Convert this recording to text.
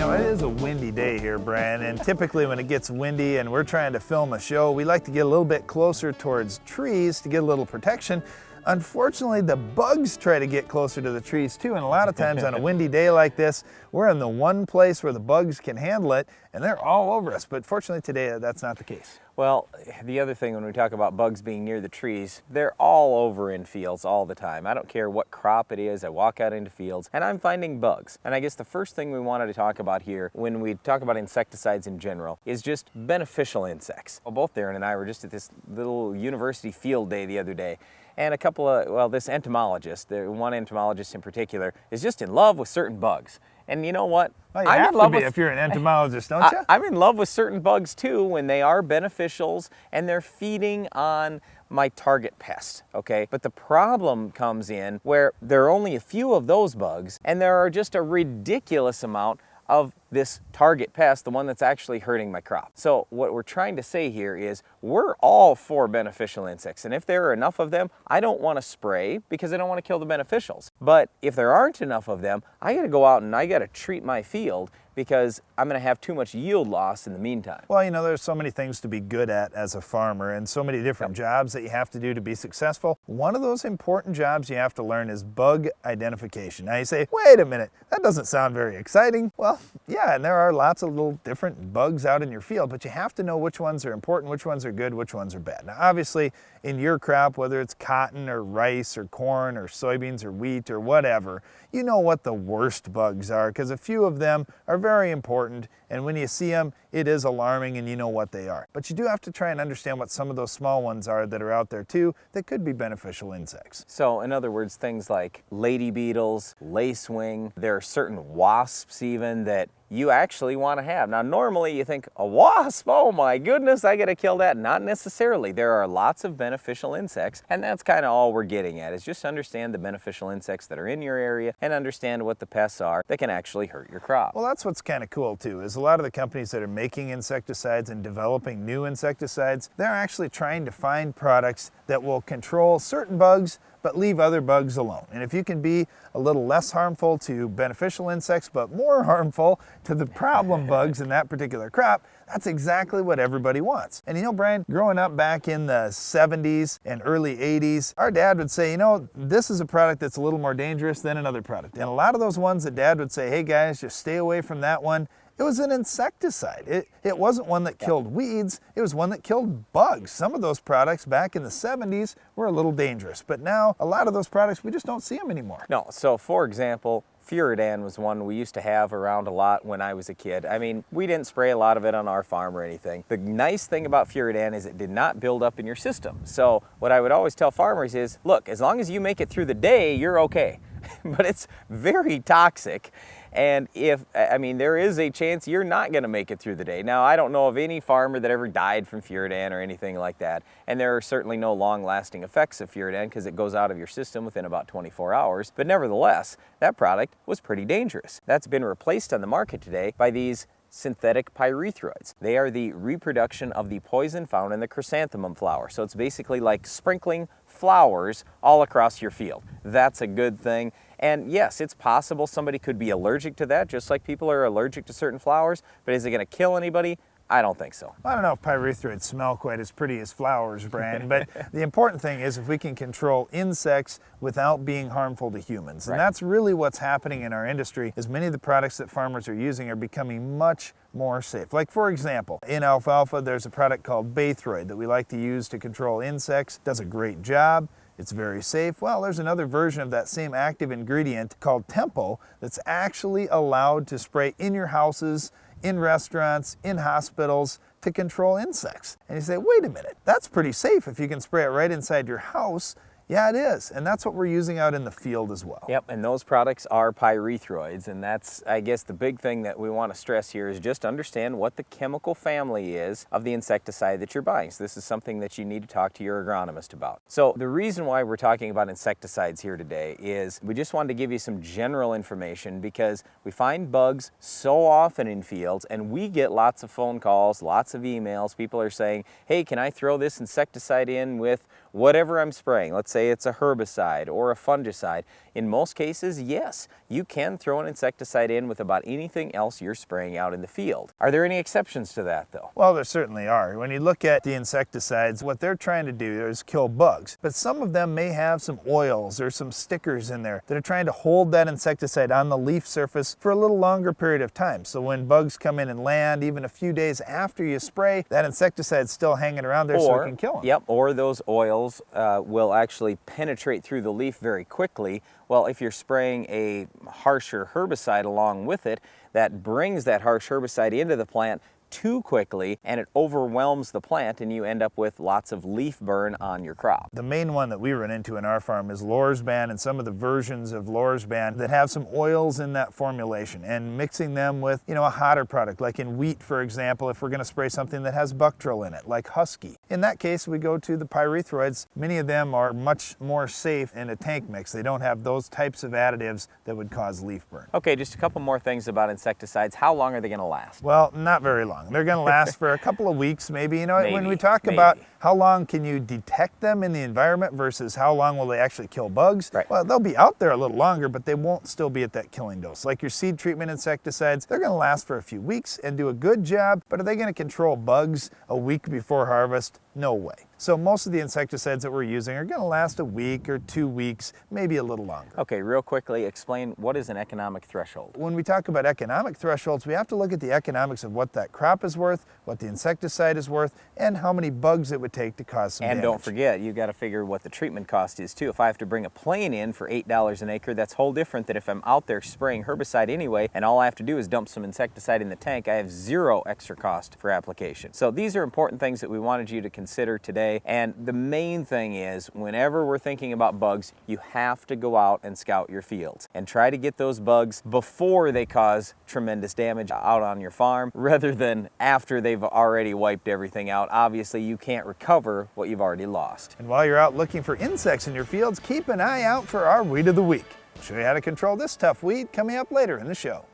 Now, it is a windy day here, Brian, and typically when it gets windy and we're trying to film a show, we like to get a little bit closer towards trees to get a little protection. Unfortunately, the bugs try to get closer to the trees too, and a lot of times on a windy day like this, we're in the one place where the bugs can handle it, and they're all over us. But fortunately today, that's not the case. Well, the other thing when we talk about bugs being near the trees, they're all over in fields all the time. I don't care what crop it is, I walk out into fields and I'm finding bugs. And I guess the first thing we wanted to talk about here when we talk about insecticides in general is just beneficial insects. Well, both Darren and I were just at this little university field day the other day, and a couple of, well, this entomologist, one entomologist in particular, is just in love with certain bugs. And you know what? Well, you have to be if you're an entomologist, don't you? I'm in love with certain bugs too when they are beneficials and they're feeding on my target pest, okay? But the problem comes in where there are only a few of those bugs and there are just a ridiculous amount of this target pest, the one that's actually hurting my crop. So what we're trying to say here is we're all for beneficial insects, and if there are enough of them, I don't want to spray because I don't want to kill the beneficials. But if there aren't enough of them, I got to go out and I got to treat my field because I'm going to have too much yield loss in the meantime. Well, you know, there's so many things to be good at as a farmer and so many different jobs that you have to do to be successful. One of those important jobs you have to learn is bug identification. Now you say, wait a minute, that doesn't sound very exciting. Well, yeah, and there are lots of little different bugs out in your field, but you have to know which ones are important, which ones are good, which ones are bad. Now, obviously, in your crop, whether it's cotton or rice or corn or soybeans or wheat or whatever, you know what the worst bugs are because a few of them are very important, and when you see them, it is alarming and you know what they are. But you do have to try and understand what some of those small ones are that are out there too that could be beneficial insects. So in other words, things like lady beetles, lacewing, there are certain wasps even that you actually want to have. Now normally you think, a wasp, oh my goodness, I gotta kill that. Not necessarily. There are lots of beneficial insects, and that's kind of all we're getting at, is just understand the beneficial insects that are in your area and understand what the pests are that can actually hurt your crop. Well, that's what's kind of cool too, is a lot of the companies that are making insecticides and developing new insecticides, they're actually trying to find products that will control certain bugs but leave other bugs alone. And if you can be a little less harmful to beneficial insects but more harmful to the problem bugs in that particular crop, that's exactly what everybody wants. And you know, Brian, growing up back in the 70s and early 80s, our dad would say, you know, this is a product that's a little more dangerous than another product. And a lot of those ones that Dad would say, hey guys, just stay away from that one, it was an insecticide. It wasn't one that killed weeds, it was one that killed bugs. Some of those products back in the 70s were a little dangerous, but now a lot of those products, we just don't see them anymore. No, so for example, Furidan was one we used to have around a lot when I was a kid. I mean, we didn't spray a lot of it on our farm or anything. The nice thing about Furidan is it did not build up in your system. So what I would always tell farmers is, look, as long as you make it through the day, you're okay. But it's very toxic. And there is a chance you're not going to make it through the day. Now, I don't know of any farmer that ever died from Furidan or anything like that. And there are certainly no long-lasting effects of Furidan because it goes out of your system within about 24 hours. But nevertheless, that product was pretty dangerous. That's been replaced on the market today by these synthetic pyrethroids. They are the reproduction of the poison found in the chrysanthemum flower. So it's basically like sprinkling flowers all across your field. That's a good thing. And yes, it's possible somebody could be allergic to that, just like people are allergic to certain flowers, but is it going to kill anybody? I don't think so. I don't know if pyrethroids smell quite as pretty as flowers, Brian, but the important thing is if we can control insects without being harmful to humans. And that's really what's happening in our industry, is many of the products that farmers are using are becoming much more safe. Like for example, in alfalfa, there's a product called Baythroid that we like to use to control insects. Does a great job. It's very safe. Well, there's another version of that same active ingredient called Tempo that's actually allowed to spray in your houses, in restaurants, in hospitals to control insects. And you say, wait a minute, that's pretty safe if you can spray it right inside your house. Yeah, it is. And that's what we're using out in the field as well. Yep, and those products are pyrethroids. And that's, I guess, the big thing that we want to stress here is just understand what the chemical family is of the insecticide that you're buying. So this is something that you need to talk to your agronomist about. So the reason why we're talking about insecticides here today is we just wanted to give you some general information because we find bugs so often in fields and we get lots of phone calls, lots of emails. People are saying, hey, can I throw this insecticide in with whatever I'm spraying? Let's say say it's a herbicide or a fungicide, in most cases, yes, you can throw an insecticide in with about anything else you're spraying out in the field. Are there any exceptions to that though? Well, there certainly are. When you look at the insecticides, what they're trying to do is kill bugs, but some of them may have some oils or some stickers in there that are trying to hold that insecticide on the leaf surface for a little longer period of time. So when bugs come in and land, even a few days after you spray, that insecticide's still hanging around there so it can kill them. Yep, or those oils will actually penetrate through the leaf very quickly. Well, if you're spraying a harsher herbicide along with it, that brings that harsh herbicide into the plant too quickly and it overwhelms the plant and you end up with lots of leaf burn on your crop. The main one that we run into in our farm is Lorsban and some of the versions of Lorsban that have some oils in that formulation, and mixing them with, a hotter product like in wheat, for example, if we're going to spray something that has Buctril in it, like Husky. In that case, we go to the pyrethroids. Many of them are much more safe in a tank mix. They don't have those types of additives that would cause leaf burn. Okay, just a couple more things about insecticides. How long are they going to last? Well, not very long. They're going to last for a couple of weeks, maybe. When we talk Maybe. about how long can you detect them in the environment versus how long will they actually kill bugs, right. Well, they'll be out there a little longer, but they won't still be at that killing dose. Like your seed treatment insecticides, they're going to last for a few weeks and do a good job, but are they going to control bugs a week before harvest? No way. So most of the insecticides that we're using are going to last a week or 2 weeks, maybe a little longer. Okay, real quickly, explain what is an economic threshold? When we talk about economic thresholds, we have to look at the economics of what that crop is worth, what the insecticide is worth, and how many bugs it would take to cause some damage. And don't forget, you got to figure what the treatment cost is too. If I have to bring a plane in for $8 an acre, that's whole different than if I'm out there spraying herbicide anyway, and all I have to do is dump some insecticide in the tank. I have zero extra cost for application. So these are important things that we wanted you to consider today. And the main thing is, whenever we're thinking about bugs, you have to go out and scout your fields and try to get those bugs before they cause tremendous damage out on your farm, rather than after they've already wiped everything out. Obviously, you can't recover what you've already lost. And while you're out looking for insects in your fields, keep an eye out for our Weed of the Week. We'll show you how to control this tough weed coming up later in the show.